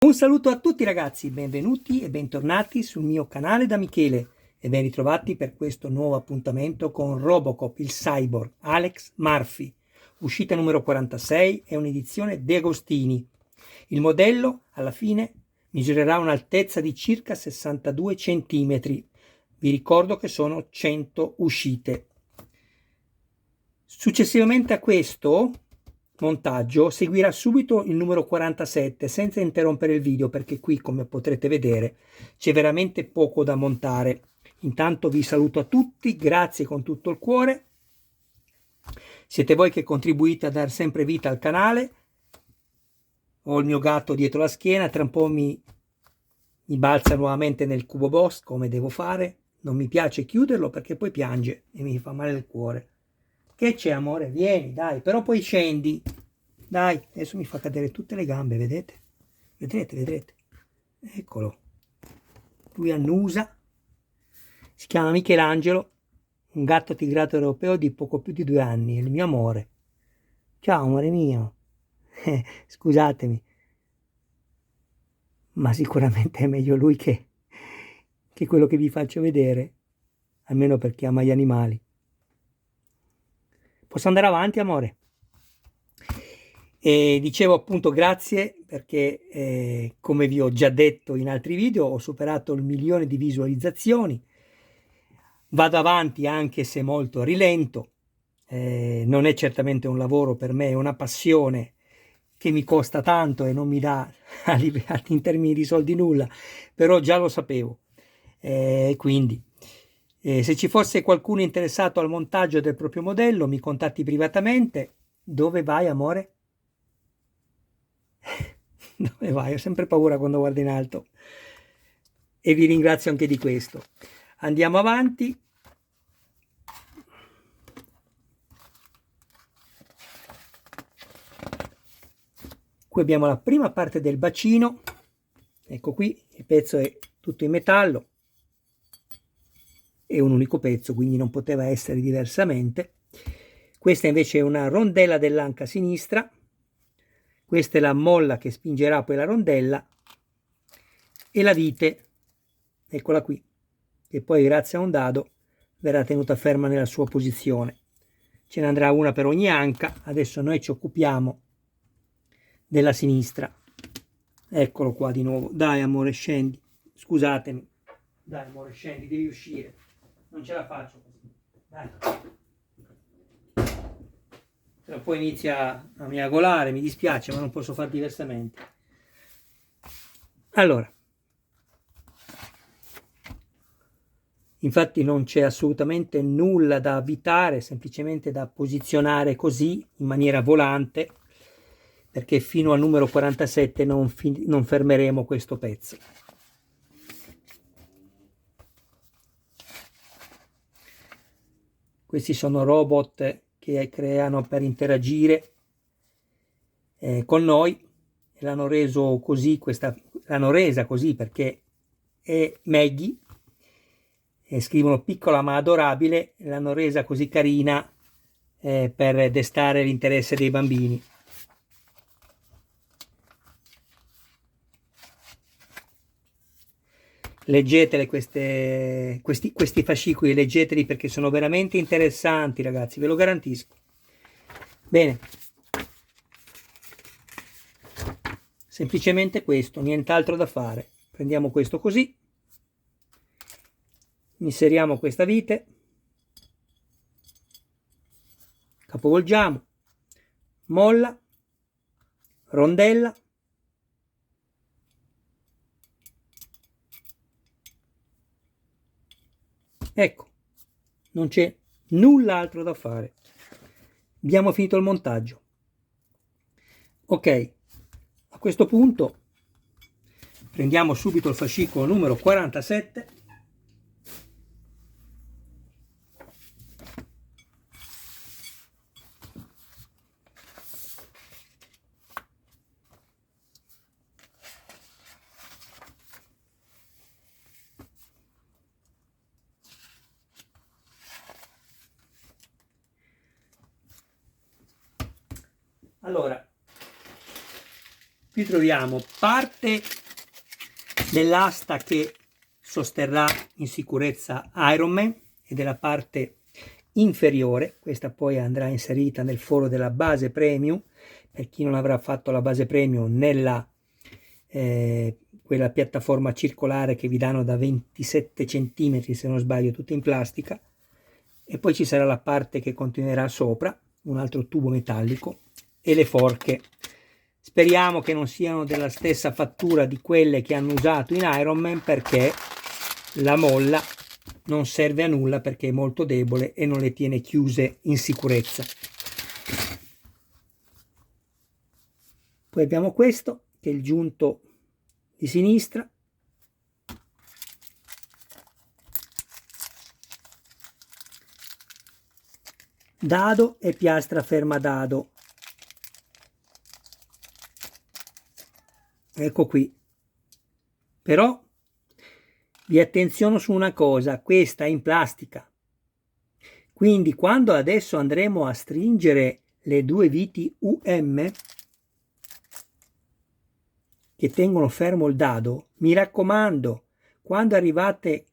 Un saluto a tutti ragazzi, benvenuti e bentornati sul mio canale da Michele e ben ritrovati per questo nuovo appuntamento con Robocop, il cyborg, Alex Murphy. Uscita numero 46, è un'edizione De Agostini. Il modello alla fine misurerà un'altezza di circa 62 cm. Vi ricordo che sono 100 uscite. Successivamente a questo montaggio seguirà subito il numero 47 senza interrompere il video, perché qui, come potrete vedere, c'è veramente poco da montare. Intanto vi saluto a tutti, grazie con tutto il cuore, siete voi che contribuite a dar sempre vita al canale. Ho il mio gatto dietro la schiena, tra un po' mi balza nuovamente nel cubo boss come devo fare. Non mi piace chiuderlo perché poi piange e mi fa male il cuore. Che c'è amore? Vieni, dai, però poi scendi. Dai, adesso mi fa cadere tutte le gambe, vedete? Vedrete. Eccolo. Lui annusa. Si chiama Michelangelo, un gatto tigrato europeo di poco più di 2 anni, è il mio amore. Ciao, amore mio. Scusatemi, ma sicuramente è meglio lui che quello che vi faccio vedere, almeno perché ama gli animali. Posso andare avanti, amore? E dicevo appunto grazie perché come vi ho già detto in altri video ho superato il 1.000.000 di visualizzazioni. Vado avanti anche se molto a rilento, non è certamente un lavoro per me, è una passione che mi costa tanto e non mi dà in termini di soldi nulla, però già lo sapevo. Quindi se ci fosse qualcuno interessato al montaggio del proprio modello mi contatti privatamente. Dove vai, amore? Dove vai? Ho sempre paura quando guardo in alto e vi ringrazio anche di questo. Andiamo avanti. Qui abbiamo la prima parte del bacino, ecco qui, il pezzo è tutto in metallo, è un unico pezzo, quindi non poteva essere diversamente. Questa invece è una rondella dell'anca sinistra, questa è la molla che spingerà poi la rondella, e la vite, eccola qui, che poi grazie a un dado verrà tenuta ferma nella sua posizione. Ce ne andrà una per ogni anca. Adesso noi ci occupiamo della sinistra. Eccolo qua di nuovo. Dai amore, scendi. Scusatemi. Dai amore, scendi, devi uscire. Non ce la faccio così. Dai. Però poi inizia a miagolare, mi dispiace, ma non posso fare diversamente. Allora, infatti non c'è assolutamente nulla da avvitare, semplicemente da posizionare così in maniera volante, perché fino al numero 47 non fermeremo questo pezzo. Questi sono robot che creano per interagire con noi, e l'hanno reso così, l'hanno resa così perché è Maggie, e scrivono piccola ma adorabile, l'hanno resa così carina per destare l'interesse dei bambini. Leggetele questi fascicoli, leggeteli perché sono veramente interessanti ragazzi, ve lo garantisco. Bene, semplicemente questo, nient'altro da fare. Prendiamo questo così, inseriamo questa vite, capovolgiamo, molla, rondella, ecco, non c'è null'altro da fare. Abbiamo finito il montaggio. Ok, a questo punto prendiamo subito il fascicolo numero 47. Allora, qui troviamo parte dell'asta che sosterrà in sicurezza Ironman e della parte inferiore. Questa poi andrà inserita nel foro della base premium per chi non avrà fatto la base premium nella quella piattaforma circolare che vi danno da 27 cm se non sbaglio, tutta in plastica. E poi ci sarà la parte che continuerà sopra, un altro tubo metallico, e le forche. Speriamo che non siano della stessa fattura di quelle che hanno usato in Ironman, perché la molla non serve a nulla perché è molto debole e non le tiene chiuse in sicurezza. Poi abbiamo questo che è il giunto di sinistra, dado e piastra ferma dado. Ecco qui. Però vi attenziono su una cosa, questa è in plastica. Quindi quando adesso andremo a stringere le due viti UM che tengono fermo il dado, mi raccomando, quando arrivate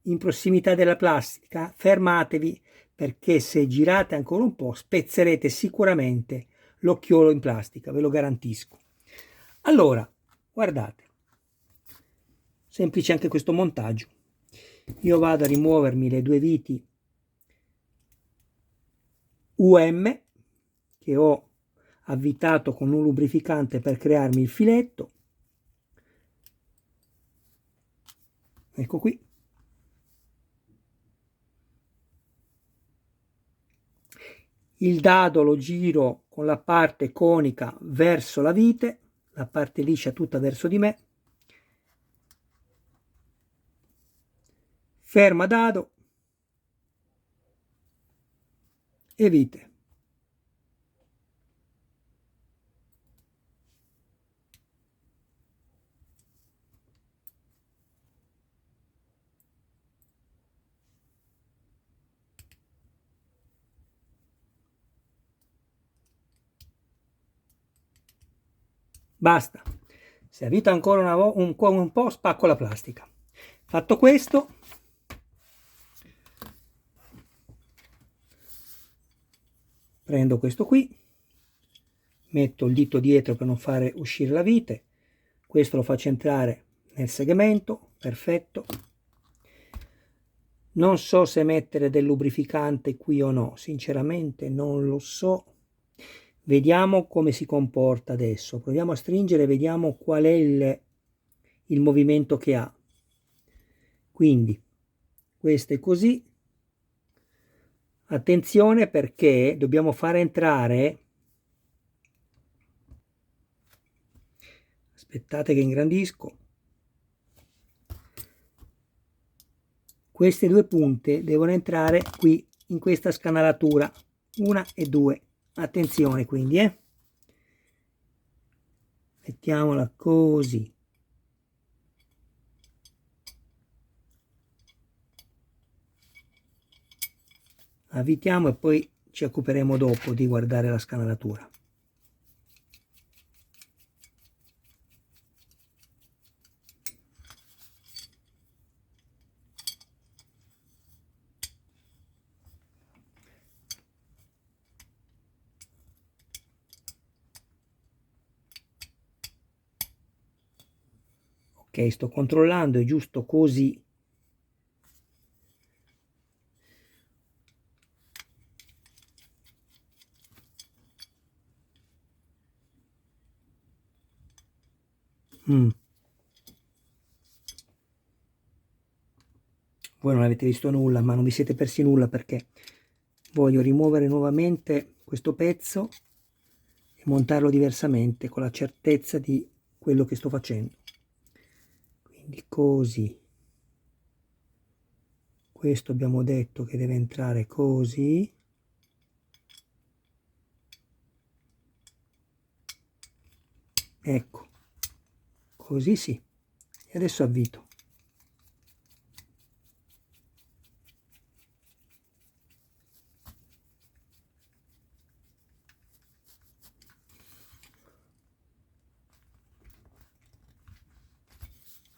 in prossimità della plastica, fermatevi, perché se girate ancora un po' spezzerete sicuramente l'occhiolo in plastica, ve lo garantisco. Allora, guardate, semplice anche questo montaggio. Io vado a rimuovermi le due viti UM che ho avvitato con un lubrificante per crearmi il filetto. Ecco qui. Il dado lo giro con la parte conica verso la vite, la parte liscia tutta verso di me. Ferma dado e vite. Basta. Se avvito ancora un po', spacco la plastica. Fatto questo, prendo questo qui, metto il dito dietro per non fare uscire la vite, questo lo faccio entrare nel segmento, perfetto. Non so se mettere del lubrificante qui o no, sinceramente non lo so. Vediamo come si comporta adesso, proviamo a stringere e vediamo qual è il movimento che ha. Quindi questo è così. Attenzione perché dobbiamo fare entrare, aspettate che ingrandisco, queste due punte devono entrare qui in questa scanalatura, una e due. Attenzione quindi, mettiamola così. Avvitiamo e poi ci occuperemo dopo di guardare la scanalatura. Ok, sto controllando, è giusto così. Voi non avete visto nulla, ma non vi siete persi nulla, perché voglio rimuovere nuovamente questo pezzo e montarlo diversamente con la certezza di quello che sto facendo. Quindi così. Questo abbiamo detto che deve entrare così. Ecco, così sì. E adesso avvito.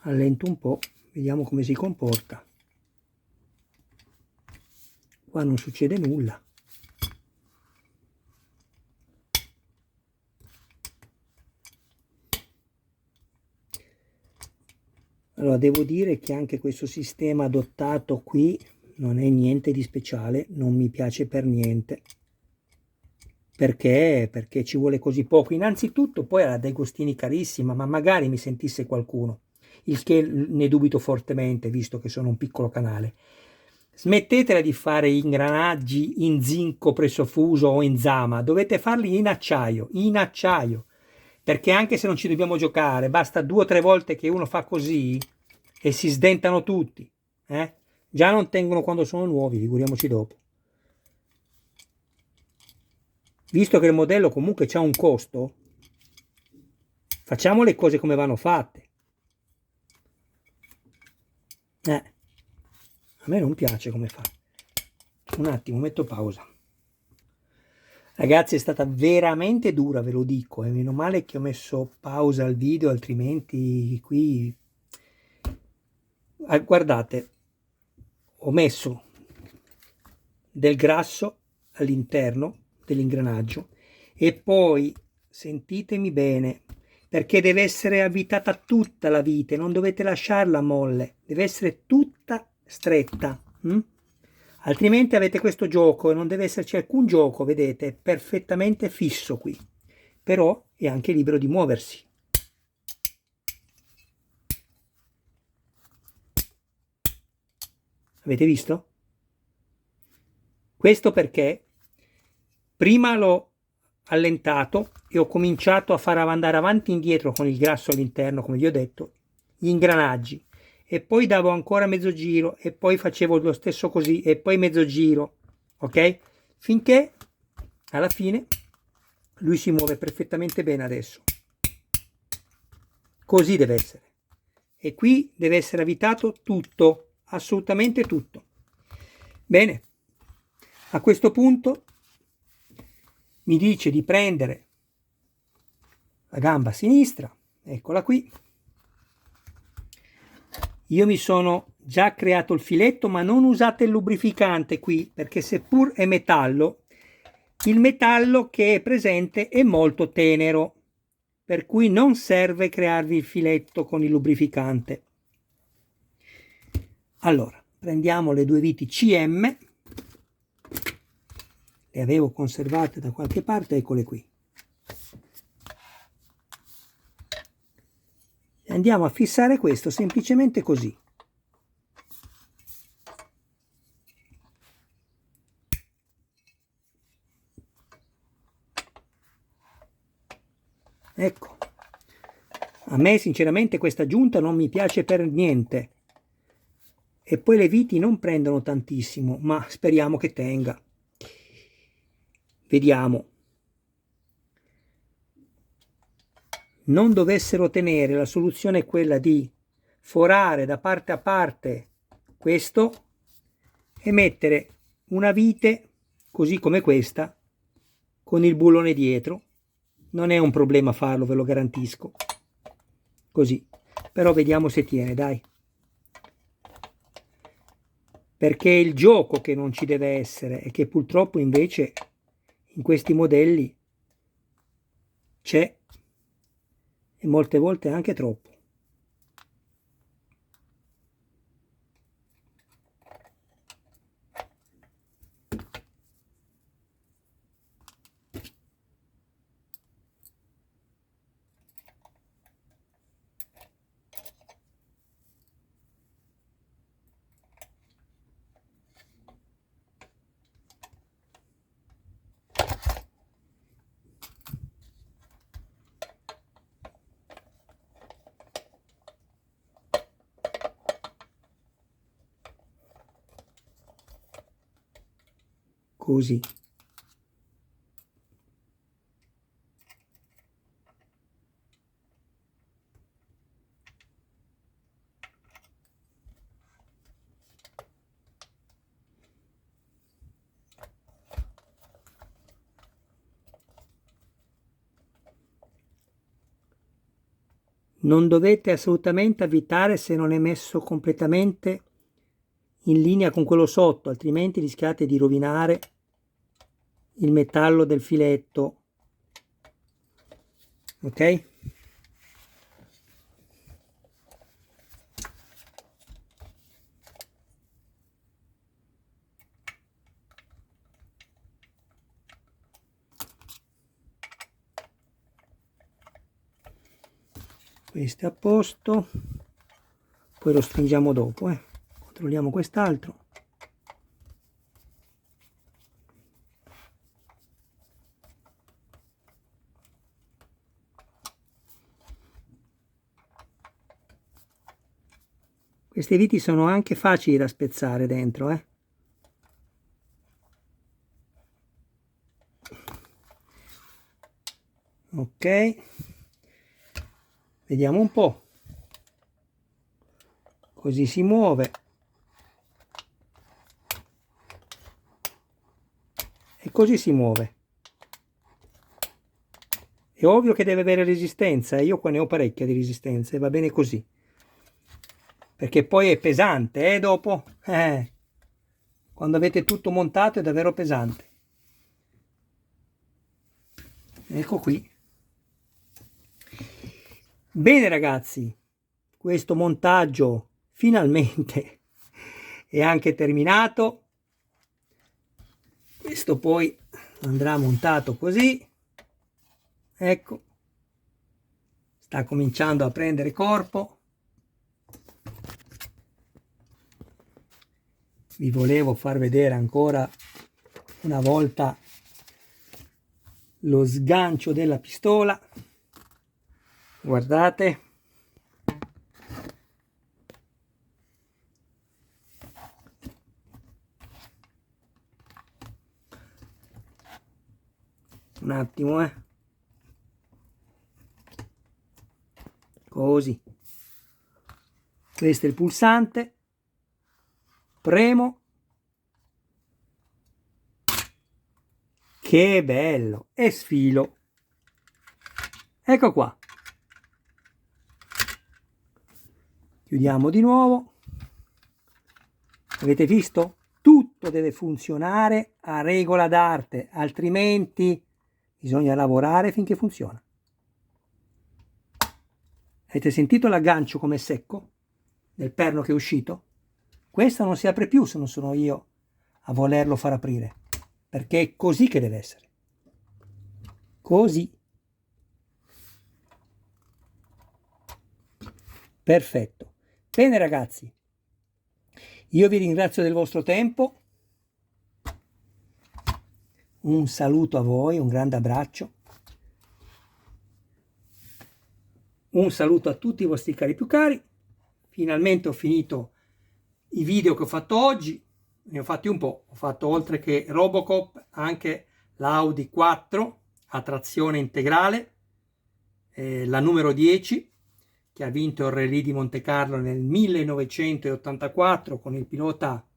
allento un po', vediamo come si comporta. Qua non succede nulla. Allora, devo dire che anche questo sistema adottato qui non è niente di speciale, non mi piace per niente. Perché? Perché ci vuole così poco. Innanzitutto poi ha dei gustini carissima, ma magari mi sentisse qualcuno, il che ne dubito fortemente, visto che sono un piccolo canale. Smettetela di fare ingranaggi in zinco presofuso o in zama, dovete farli in acciaio, perché anche se non ci dobbiamo giocare, basta 2 o 3 volte che uno fa così e si sdentano tutti, eh? Già non tengono quando sono nuovi, figuriamoci dopo. Visto che il modello comunque ha un costo, facciamo le cose come vanno fatte. A me non piace come fa. Un attimo, metto pausa. Ragazzi, è stata veramente dura, ve lo dico. Meno male che ho messo pausa al video, altrimenti qui... guardate, ho messo del grasso all'interno dell'ingranaggio e poi, sentitemi bene, perché deve essere avvitata tutta la vite, non dovete lasciarla molle, deve essere tutta stretta. Altrimenti avete questo gioco e non deve esserci alcun gioco, vedete, è perfettamente fisso qui, però è anche libero di muoversi. Avete visto? Questo perché prima l'ho allentato e ho cominciato a far andare avanti e indietro con il grasso all'interno, come vi ho detto, gli ingranaggi, e poi davo ancora mezzo giro e poi facevo lo stesso così e poi mezzo giro, ok? Finché alla fine lui si muove perfettamente bene adesso. Così deve essere. E qui deve essere avvitato tutto, assolutamente tutto. Bene, a questo punto mi dice di prendere la gamba sinistra, eccola qui. Io mi sono già creato il filetto, ma non usate il lubrificante qui, perché seppur è metallo, il metallo che è presente è molto tenero, per cui non serve crearvi il filetto con il lubrificante. Allora, prendiamo le 2 viti CM, le avevo conservate da qualche parte, eccole qui. E andiamo a fissare questo semplicemente così. Ecco, a me sinceramente questa giunta non mi piace per niente. E poi le viti non prendono tantissimo, ma speriamo che tenga. Vediamo. Non dovessero tenere, la soluzione è quella di forare da parte a parte questo e mettere una vite così come questa con il bullone dietro. Non è un problema farlo, ve lo garantisco. Così. Però vediamo se tiene, dai. Perché è il gioco che non ci deve essere e che purtroppo invece in questi modelli c'è, e molte volte anche troppo. Così. Non dovete assolutamente avvitare se non è messo completamente in linea con quello sotto, altrimenti rischiate di rovinare il metallo del filetto. Ok? Questo è a posto, poi lo stringiamo dopo, controlliamo quest'altro. Questi viti sono anche facili da spezzare dentro, Ok, vediamo un po'. Così si muove. E così si muove. È ovvio che deve avere resistenza, io qua ne ho parecchia di resistenza e va bene così. Perché poi è pesante, dopo? Quando avete tutto montato è davvero pesante. Ecco qui. Bene ragazzi, questo montaggio finalmente è anche terminato. Questo poi andrà montato così. Ecco, sta cominciando a prendere corpo. Vi volevo far vedere ancora una volta lo sgancio della pistola. Guardate. Un attimo, Così. Questo è il pulsante. Premo. Che bello! E sfilo. Ecco qua. Chiudiamo di nuovo. Avete visto? Tutto deve funzionare a regola d'arte, altrimenti bisogna lavorare finché funziona. Avete sentito l'aggancio come secco del perno che è uscito? Questo non si apre più se non sono io a volerlo far aprire, perché è così che deve essere. Così. Perfetto. Bene ragazzi, io vi ringrazio del vostro tempo. Un saluto a voi, un grande abbraccio. Un saluto a tutti i vostri cari più cari. Finalmente ho finito i video che ho fatto oggi. Ne ho fatti un po'. Ho fatto, oltre che Robocop, anche l'Audi 4 a trazione integrale, la numero 10, che ha vinto il Rallye di Monte Carlo nel 1984 con il pilota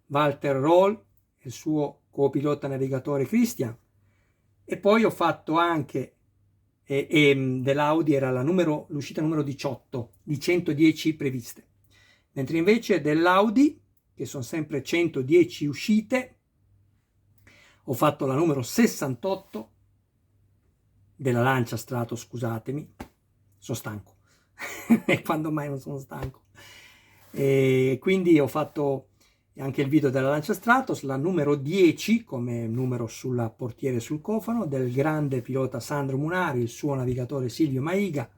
Walter Roll e il suo copilota navigatore Christian. E poi ho fatto anche dell'Audi era l'uscita numero 18 di 110 previste, mentre invece dell'Audi, che sono sempre 110 uscite, ho fatto la numero 68 della Lancia Stratos, scusatemi, sono stanco e quando mai non sono stanco, e quindi ho fatto anche il video della Lancia Stratos, la numero 10 come numero sulla portiere sul cofano del grande pilota Sandro Munari, il suo navigatore Silvio Maiga,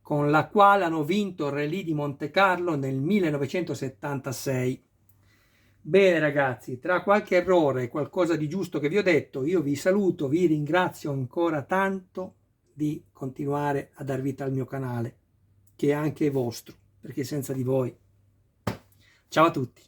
con la quale hanno vinto il Rallye di Monte Carlo nel 1976. Bene ragazzi, tra qualche errore e qualcosa di giusto che vi ho detto, io vi saluto, vi ringrazio ancora tanto di continuare a dar vita al mio canale, che è anche vostro, perché senza di voi. Ciao a tutti.